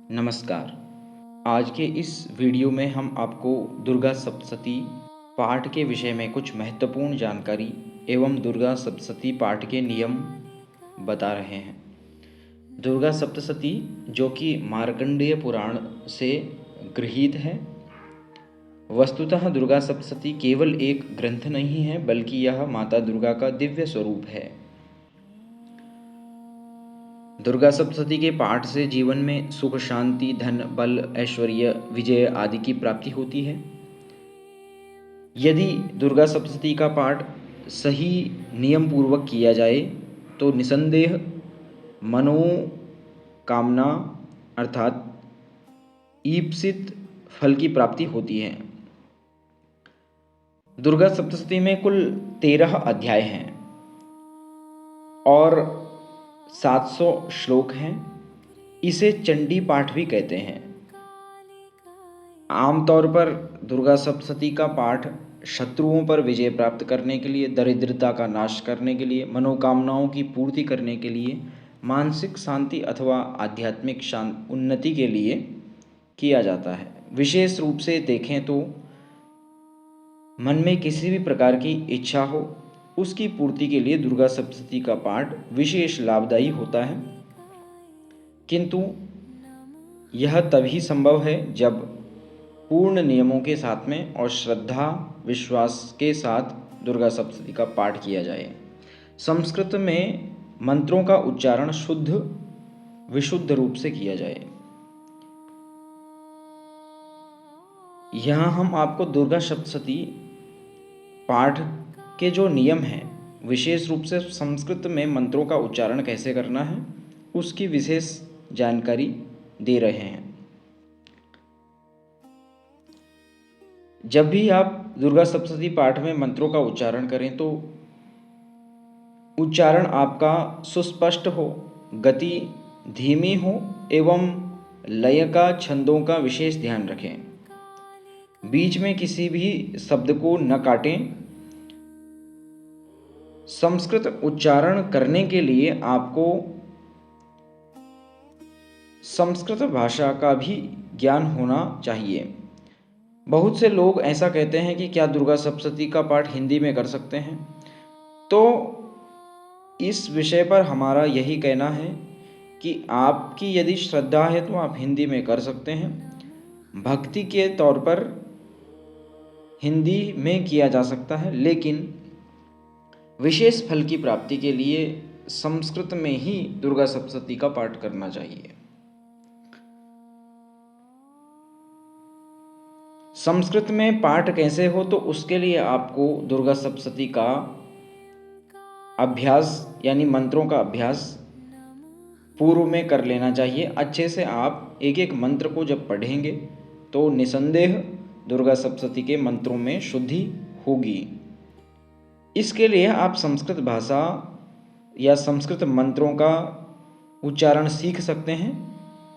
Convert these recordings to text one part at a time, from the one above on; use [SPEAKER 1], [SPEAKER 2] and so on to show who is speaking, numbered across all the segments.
[SPEAKER 1] नमस्कार। आज के इस वीडियो में हम आपको दुर्गा सप्तशती पाठ के विषय में कुछ महत्वपूर्ण जानकारी एवं दुर्गा सप्तशती पाठ के नियम बता रहे हैं। दुर्गा सप्तशती जो कि मार्कंडेय पुराण से गृहीत है। वस्तुतः दुर्गा सप्तशती केवल एक ग्रंथ नहीं है, बल्कि यह माता दुर्गा का दिव्य स्वरूप है। दुर्गा सप्तशती के पाठ से जीवन में सुख, शांति, धन, बल, ऐश्वर्य, विजय आदि की प्राप्ति होती है। यदि दुर्गा सप्तशती का पाठ सही नियम पूर्वक किया जाए तो निसंदेह मनोकामना अर्थात ईप्सित फल की प्राप्ति होती है। दुर्गा सप्तशती में कुल 13 अध्याय हैं और 700 श्लोक हैं। इसे चंडी पाठ भी कहते हैं। आमतौर पर दुर्गा सप्तशती का पाठ शत्रुओं पर विजय प्राप्त करने के लिए, दरिद्रता का नाश करने के लिए, मनोकामनाओं की पूर्ति करने के लिए, मानसिक शांति अथवा आध्यात्मिक उन्नति के लिए किया जाता है। विशेष रूप से देखें तो मन में किसी भी प्रकार की इच्छा हो, उसकी पूर्ति के लिए दुर्गा सप्तशती का पाठ विशेष लाभदायी होता है। किंतु यह तभी संभव है जब पूर्ण नियमों के साथ में और श्रद्धा विश्वास के साथ दुर्गा सप्तशती का पाठ किया जाए। संस्कृत में मंत्रों का उच्चारण विशुद्ध रूप से किया जाए। यहाँ हम आपको दुर्गा सप्तशती पाठ के जो नियम हैं, विशेष रूप से संस्कृत में मंत्रों का उच्चारण कैसे करना है, उसकी विशेष जानकारी दे रहे हैं। जब भी आप दुर्गा सप्तशती पाठ में मंत्रों का उच्चारण करें तो उच्चारण आपका सुस्पष्ट हो, गति धीमी हो एवं लय का, छंदों का विशेष ध्यान रखें। बीच में किसी भी शब्द को न काटें। संस्कृत उच्चारण करने के लिए आपको संस्कृत भाषा का भी ज्ञान होना चाहिए। बहुत से लोग ऐसा कहते हैं कि क्या दुर्गा सप्तशती का पाठ हिंदी में कर सकते हैं? तो इस विषय पर हमारा यही कहना है कि आपकी यदि श्रद्धा है तो आप हिंदी में कर सकते हैं। भक्ति के तौर पर हिंदी में किया जा सकता है, लेकिन विशेष फल की प्राप्ति के लिए संस्कृत में ही दुर्गा सप्तशती का पाठ करना चाहिए। संस्कृत में पाठ कैसे हो, तो उसके लिए आपको दुर्गा सप्तशती का अभ्यास यानी मंत्रों का अभ्यास पूर्व में कर लेना चाहिए। अच्छे से आप एक एक मंत्र को जब पढ़ेंगे तो निसंदेह दुर्गा सप्तशती के मंत्रों में शुद्धि होगी। इसके लिए आप संस्कृत भाषा या संस्कृत मंत्रों का उच्चारण सीख सकते हैं।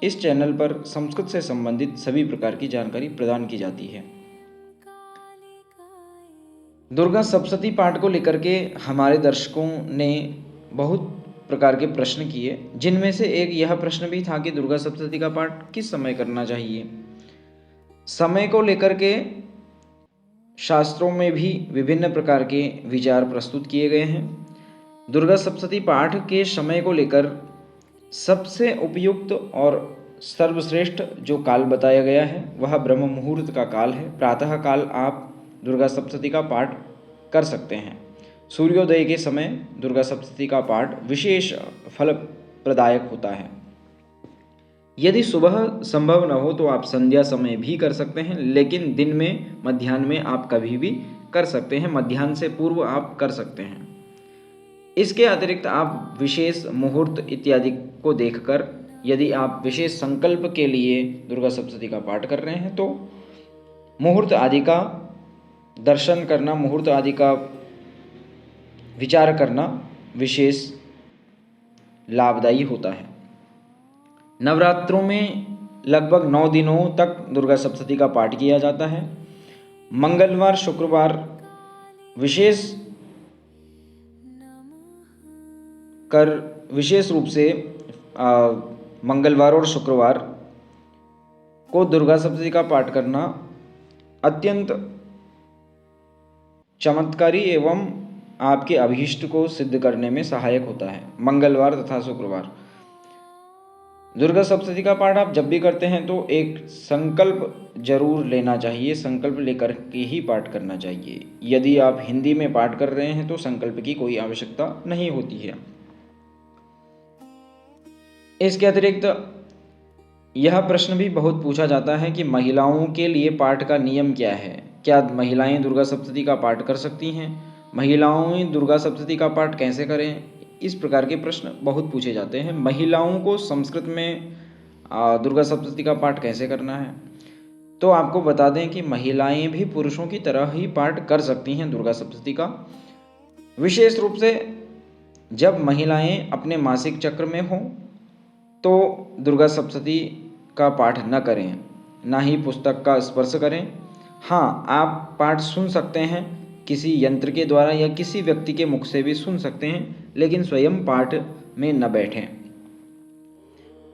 [SPEAKER 1] इस चैनल पर संस्कृत से संबंधित सभी प्रकार की जानकारी प्रदान की जाती है। दुर्गा सप्तशती पाठ को लेकर के हमारे दर्शकों ने बहुत प्रकार के प्रश्न किए, जिनमें से एक यह प्रश्न भी था कि दुर्गा सप्तशती का पाठ किस समय करना चाहिए। समय को लेकर के शास्त्रों में भी विभिन्न प्रकार के विचार प्रस्तुत किए गए हैं। दुर्गा सप्तशती पाठ के समय को लेकर सबसे उपयुक्त और सर्वश्रेष्ठ जो काल बताया गया है वह ब्रह्म मुहूर्त का काल है। प्रातः काल आप दुर्गा सप्तशती का पाठ कर सकते हैं। सूर्योदय के समय दुर्गा सप्तशती का पाठ विशेष फल प्रदायक होता है। यदि सुबह संभव न हो तो आप संध्या समय भी कर सकते हैं, लेकिन दिन में, मध्याह्न में आप कभी भी कर सकते हैं। मध्याह्न से पूर्व आप कर सकते हैं। इसके अतिरिक्त आप विशेष मुहूर्त इत्यादि को देखकर, यदि आप विशेष संकल्प के लिए दुर्गा सप्तशती का पाठ कर रहे हैं तो मुहूर्त आदि का दर्शन करना, मुहूर्त आदि का विचार करना विशेष लाभदायी होता है। नवरात्रों में लगभग 9 दिनों तक दुर्गा सप्तशती का पाठ किया जाता है। मंगलवार, शुक्रवार विशेष रूप से मंगलवार और शुक्रवार को दुर्गा सप्तशती का पाठ करना अत्यंत चमत्कारी एवं आपके अभीष्ट को सिद्ध करने में सहायक होता है। मंगलवार तथा शुक्रवार दुर्गा सप्तशती का पाठ आप जब भी करते हैं तो एक संकल्प जरूर लेना चाहिए, संकल्प लेकर के ही पाठ करना चाहिए। यदि आप हिंदी में पाठ कर रहे हैं तो संकल्प की कोई आवश्यकता नहीं होती है। इसके अतिरिक्त यह प्रश्न भी बहुत पूछा जाता है कि महिलाओं के लिए पाठ का नियम क्या है। क्या महिलाएं दुर्गा सप्तशती का पाठ कर सकती हैं? महिलाएं दुर्गा सप्तशती का पाठ कैसे करें? इस प्रकार के प्रश्न बहुत पूछे जाते हैं। महिलाओं को संस्कृत में दुर्गा सप्तशती का पाठ कैसे करना है, तो आपको बता दें कि महिलाएं भी पुरुषों की तरह ही पाठ कर सकती हैं दुर्गा सप्तशती का। विशेष रूप से जब महिलाएं अपने मासिक चक्र में हों तो दुर्गा सप्तशती का पाठ न करें, ना ही पुस्तक का स्पर्श करें। हाँ, आप पाठ सुन सकते हैं किसी यंत्र के द्वारा या किसी व्यक्ति के मुख से भी सुन सकते हैं, लेकिन स्वयं पाठ में न बैठें।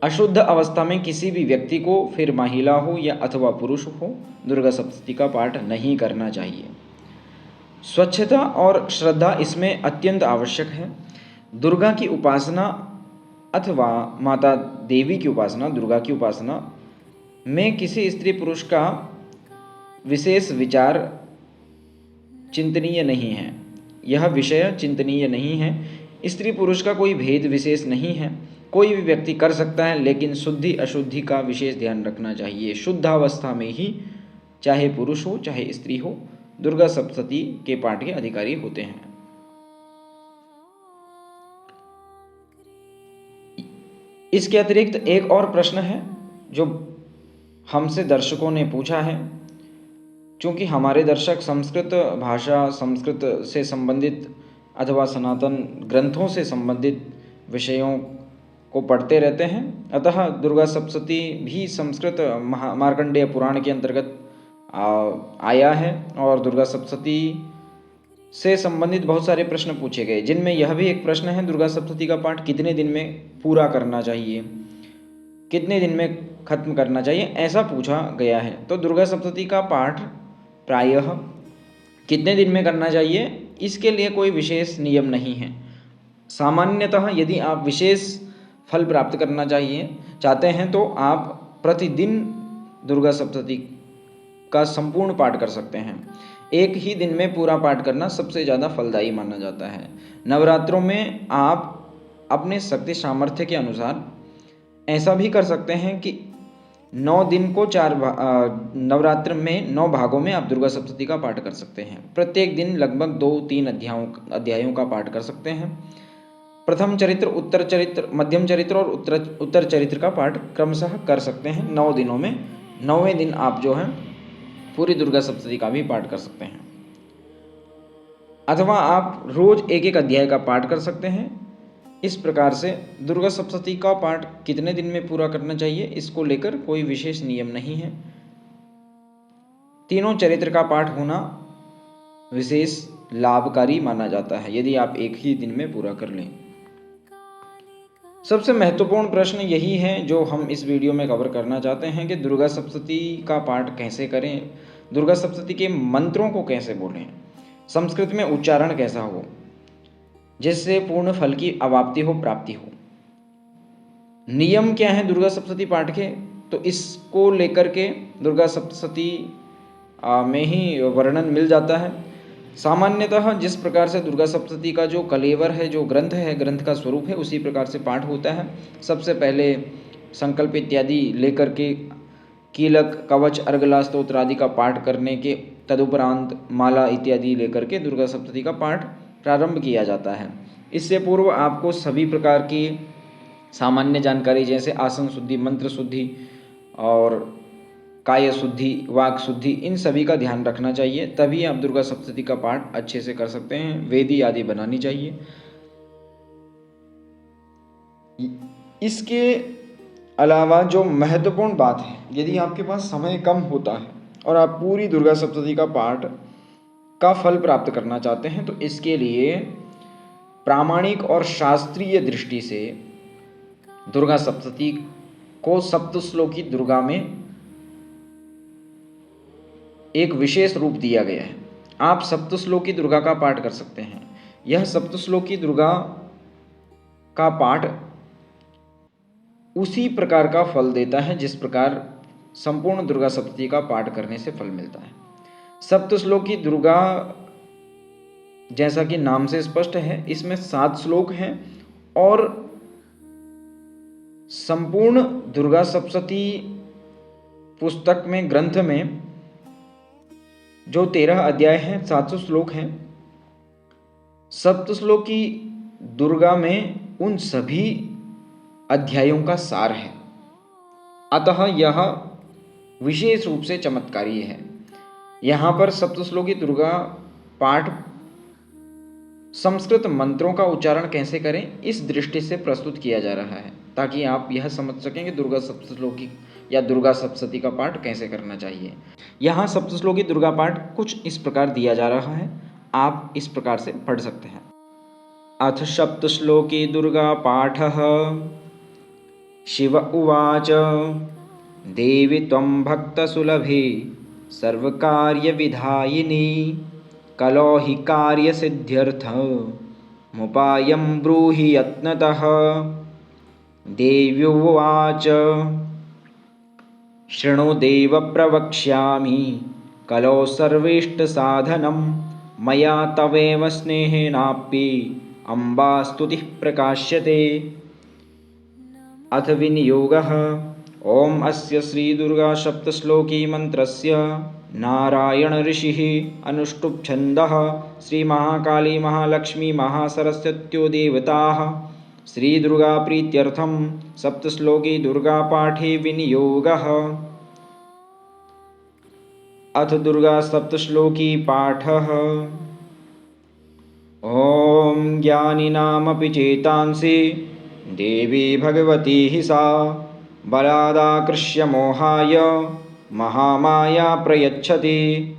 [SPEAKER 1] अशुद्ध अवस्था में किसी भी व्यक्ति को, फिर महिला हो या अथवा पुरुष हो, दुर्गा सप्तशती का पाठ नहीं करना चाहिए। स्वच्छता और श्रद्धा इसमें अत्यंत आवश्यक है। दुर्गा की उपासना अथवा माता देवी की उपासना, दुर्गा की उपासना में किसी स्त्री पुरुष का विशेष विचार चिंतनीय नहीं है। यह विषय चिंतनीय नहीं है। स्त्री पुरुष का कोई भेद विशेष नहीं है। कोई भी व्यक्ति कर सकता है, लेकिन शुद्धि अशुद्धि का विशेष ध्यान रखना चाहिए। शुद्धावस्था में ही चाहे पुरुष हो चाहे स्त्री हो, दुर्गा सप्तशती के पाठ के अधिकारी होते हैं। इसके अतिरिक्त एक और प्रश्न है जो हमसे दर्शकों ने पूछा है। चूँकि हमारे दर्शक संस्कृत भाषा, संस्कृत से संबंधित अथवा सनातन ग्रंथों से संबंधित विषयों को पढ़ते रहते हैं, अतः दुर्गा सप्तशती भी संस्कृत मार्कंडेय पुराण के अंतर्गत आया है और दुर्गा सप्तशती से संबंधित बहुत सारे प्रश्न पूछे गए, जिनमें यह भी एक प्रश्न है, दुर्गा सप्तशती का पाठ कितने दिन में पूरा करना चाहिए, कितने दिन में खत्म करना चाहिए, ऐसा पूछा गया है। तो दुर्गा सप्तशती का पाठ प्रायः कितने दिन में करना चाहिए, इसके लिए कोई विशेष नियम नहीं है। सामान्यतः यदि आप विशेष फल प्राप्त करना चाहते हैं तो आप प्रतिदिन दुर्गा सप्तशती का संपूर्ण पाठ कर सकते हैं। एक ही दिन में पूरा पाठ करना सबसे ज़्यादा फलदायी माना जाता है। नवरात्रों में आप अपने शक्ति सामर्थ्य के अनुसार ऐसा भी कर सकते हैं कि 9 दिन को नवरात्र में 9 भागों में आप दुर्गा सप्तशती का पाठ कर सकते हैं। प्रत्येक दिन लगभग 2-3 अध्यायों का पाठ कर सकते हैं। प्रथम चरित्र, उत्तर चरित्र, मध्यम चरित्र और उत्तर चरित्र का पाठ क्रमशः कर सकते हैं 9 दिनों में। 9वें दिन आप जो है पूरी दुर्गा सप्तशती का भी पाठ कर सकते हैं, अथवा आप रोज एक एक अध्याय का पाठ कर सकते हैं। इस प्रकार से दुर्गा सप्तशती का पाठ कितने दिन में पूरा करना चाहिए, इसको लेकर कोई विशेष नियम नहीं है। तीनों चरित्र का पाठ होना विशेष लाभकारी माना जाता है यदि आप एक ही दिन में पूरा कर लें। सबसे महत्वपूर्ण प्रश्न यही है जो हम इस वीडियो में कवर करना चाहते हैं कि दुर्गा सप्तशती का पाठ कैसे करें, दुर्गा सप्तशती के मंत्रों को कैसे बोलें, संस्कृत में उच्चारण कैसा हो जिससे पूर्ण फल की अवाप्ति हो, प्राप्ति हो। नियम क्या है दुर्गा सप्तशती पाठ के, तो इसको लेकर के दुर्गा सप्तशती में ही वर्णन मिल जाता है। सामान्यतः जिस प्रकार से दुर्गा सप्तशती का जो कलेवर है, जो ग्रंथ है, ग्रंथ का स्वरूप है, उसी प्रकार से पाठ होता है। सबसे पहले संकल्प इत्यादि लेकर के कीलक, कवच, अर्गला स्तोत्र आदि का पाठ करने के तदुपरांत माला इत्यादि लेकर के दुर्गा सप्तशती का पाठ प्रारंभ किया जाता है। इससे पूर्व आपको सभी प्रकार की सामान्य जानकारी जैसे आसन शुद्धि, मंत्र शुद्धि और काय शुद्धि, वाक शुद्धि, इन सभी का ध्यान रखना चाहिए, तभी आप दुर्गा सप्तशती का पाठ अच्छे से कर सकते हैं। वेदी आदि बनानी चाहिए। इसके अलावा जो महत्वपूर्ण बात है, यदि आपके पास समय कम होता है और आप पूरी दुर्गा सप्तशती का पाठ का फल प्राप्त करना चाहते हैं, तो इसके लिए प्रामाणिक और शास्त्रीय दृष्टि से दुर्गा सप्तशती को सप्तश्लोकी दुर्गा में एक विशेष रूप दिया गया है। आप सप्तश्लोकी दुर्गा का पाठ कर सकते हैं। यह सप्तश्लोकी दुर्गा का पाठ उसी प्रकार का फल देता है जिस प्रकार संपूर्ण दुर्गा सप्तशती का पाठ करने से फल मिलता है। सप्तश्लोकी दुर्गा, जैसा कि नाम से स्पष्ट है, इसमें 7 श्लोक हैं और संपूर्ण दुर्गा सप्तशती पुस्तक में, ग्रंथ में जो 13 अध्याय हैं, 700 श्लोक हैं। सप्तश्लोकी दुर्गा में उन सभी अध्यायों का सार है, अतः यह विशेष रूप से चमत्कारी है। यहाँ पर सप्तश्लोकी दुर्गा पाठ संस्कृत मंत्रों का उच्चारण कैसे करें, इस दृष्टि से प्रस्तुत किया जा रहा है, ताकि आप यह समझ सकें कि दुर्गा सप्तश्लोकी या दुर्गा सप्तशती का पाठ कैसे करना चाहिए। यहाँ सप्तश्लोकी दुर्गा पाठ कुछ इस प्रकार दिया जा रहा है, आप इस प्रकार से पढ़ सकते हैं। अथ सप्तश्लोकी दुर्गा पाठः। शिव उवाच देवी त्वं भक्तसुलभे सर्वकार्यविधायिनी कलो हि कार्यसिद्ध्यर्थमुपायं ब्रूहि यत्नतः। देव्युवाच शृणु देव प्रवक्ष्यामि कलो सर्वेष्टसाधनं मया तवेव स्नेहेनाप्ये अम्बा स्तुतिः प्रकाश्यते। अथ विनियोगः। ओम अस्य श्री दुर्गा सप्तश्लोकी मंत्रस्य नारायण ऋषिः अनुष्टुप् छन्दः श्री महाकाली महालक्ष्मी महासरस्वत्यो देवताः श्री दुर्गा प्रीत्यर्थं सप्तश्लोकी दुर्गा पाठे विनियोगः। अथ दुर्गा सप्तश्लोकी पाठः। ओम ज्ञानिनामपि चेतांसि देवी भगवती हि सा बलादाकृष्य मोहाय महामाया प्रयच्छति।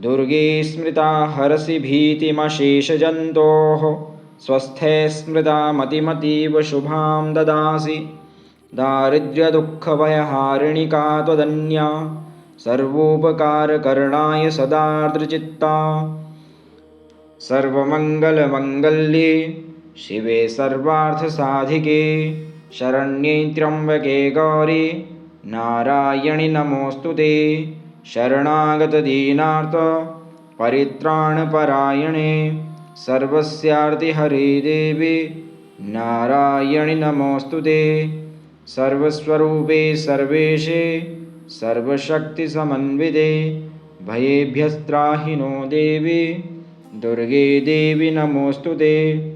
[SPEAKER 1] दुर्गे स्मृता हरसि भीतिमशेषजन्तोः स्वस्थे स्मृता मतिमतीव शुभां ददासि। दारिद्र्यदुःखभयहारिणिका त्वदन्या सर्वोपकारकरणाय सदार्द्रचित्ता। सर्वमङ्गलमङ्गल्ये शिवे सर्वार्थसाधिके शरण्ये त्र्यम्बके गौरी नारायणि नमोऽस्तुते। शरणागतदीनार्थ परित्राणपरायणे सर्वस्यार्तिहरे देवी नारायणि नमोऽस्तुते। सर्वस्वरूपे सर्वेशे सर्वशक्तिसमन्विते भयेभ्यस्त्राहि नो देवी दुर्गे देवी नमोऽस्तुते।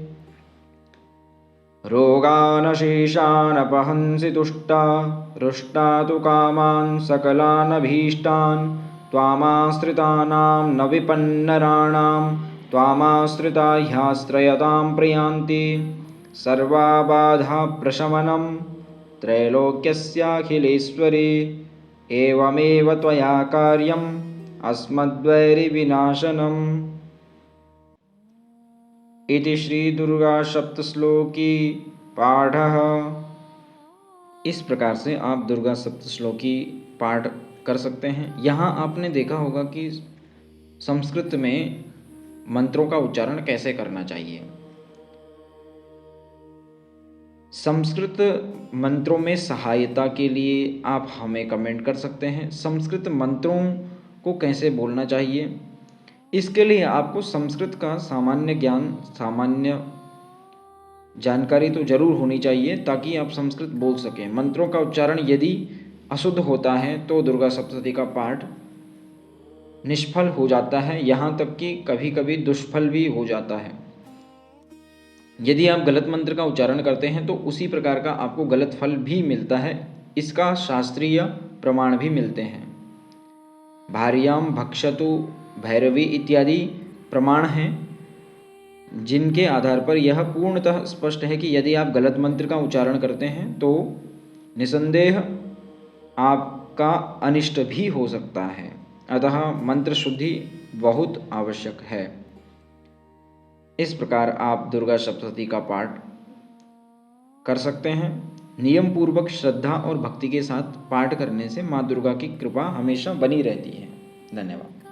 [SPEAKER 1] रोगानशेषानपहंसि तुष्टा रुष्टा तु कामान् सकलानभीष्टान् त्वामाश्रितानां न विपन्नराणां त्वामाश्रिता ह्याश्रयतां प्रयान्ति। सर्वाबाधाप्रशमनं त्रैलोक्यस्याखिलेश्वरी एवमेव त्वया कार्यम् अस्मद्वैरिविनाशनम्। इति श्री दुर्गा सप्तश्लोकी पाठः। इस प्रकार से आप दुर्गा सप्तश्लोकी पाठ कर सकते हैं। यहाँ आपने देखा होगा कि संस्कृत में मंत्रों का उच्चारण कैसे करना चाहिए। संस्कृत मंत्रों में सहायता के लिए आप हमें कमेंट कर सकते हैं। संस्कृत मंत्रों को कैसे बोलना चाहिए, इसके लिए आपको संस्कृत का सामान्य ज्ञान, सामान्य जानकारी तो जरूर होनी चाहिए, ताकि आप संस्कृत बोल सकें। मंत्रों का उच्चारण यदि अशुद्ध होता है तो दुर्गा सप्तशती का पाठ निष्फल हो जाता है, यहाँ तक कि कभी कभी दुष्फल भी हो जाता है। यदि आप गलत मंत्र का उच्चारण करते हैं तो उसी प्रकार का आपको गलत फल भी मिलता है। इसका शास्त्रीय प्रमाण भी मिलते हैं। भार्याम भक्षतु भैरवी इत्यादि प्रमाण हैं, जिनके आधार पर यह पूर्णतः स्पष्ट है कि यदि आप गलत मंत्र का उच्चारण करते हैं तो निसंदेह आपका अनिष्ट भी हो सकता है। अतः मंत्र शुद्धि बहुत आवश्यक है। इस प्रकार आप दुर्गा सप्तशती का पाठ कर सकते हैं। नियम पूर्वक श्रद्धा और भक्ति के साथ पाठ करने से माँ दुर्गा की कृपा हमेशा बनी रहती है। धन्यवाद।